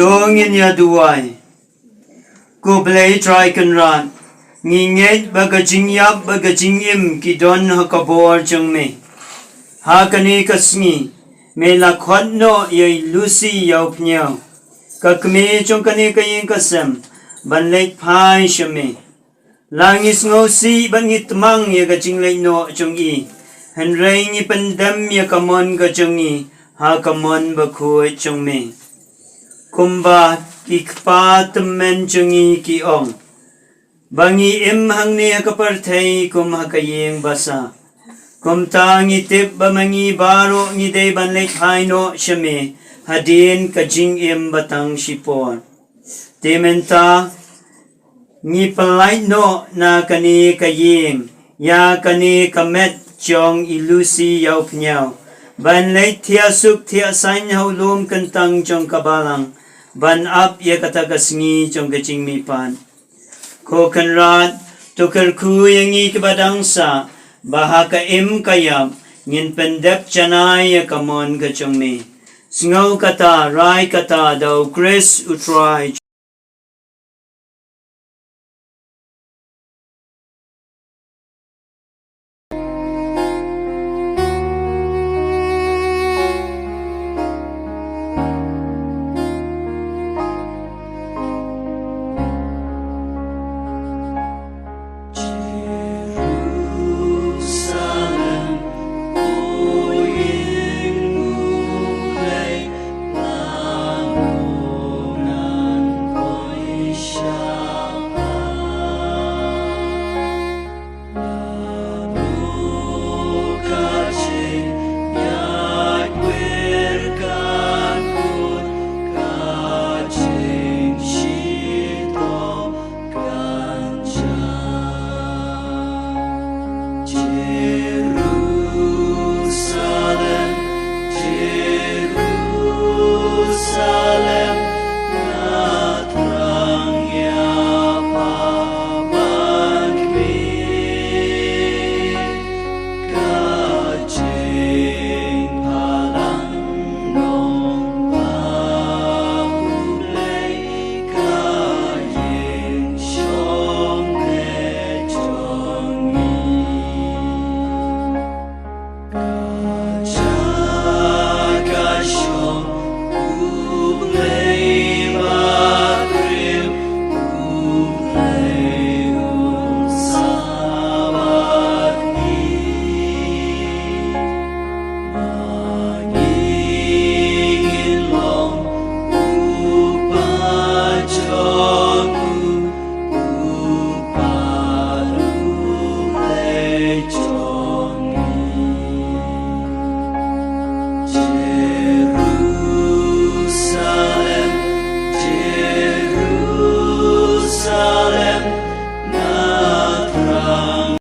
dongin ya duai ku play try kan ran nginget baga jingyap baga jingim ki don hakabor jungme ha kani kasngi me la khonno ye Lucy Iawphniaw kakme chung kani kayin kasam ban lek phai shame langis ngosi ban ngit mang ye ga jinglei no chungi han rei ni pandam ye kamon ga chungi ha kamon ba khoi chungme kumba ki kpat men chungi ki ong bangi im hang ne ka parthei kum ha kayeng basa kum tangi tip bamangi baro ni de ban lek phai no shame hadin ka jing im batang shipor tementa ni palai no na kani kayeng ya kani kamet chong i Lucy Iawphniaw ban lek thia suk thia sain hau lum kantang chong kabalang ban up ye kata kasngi chong kaching mi pan ko kan rat to kar khu yangi ke badang sa bahaka im kayam ngin pendep chanai ye kamon ka chong mi sngau kata rai kata do Chris utrai Jerusalem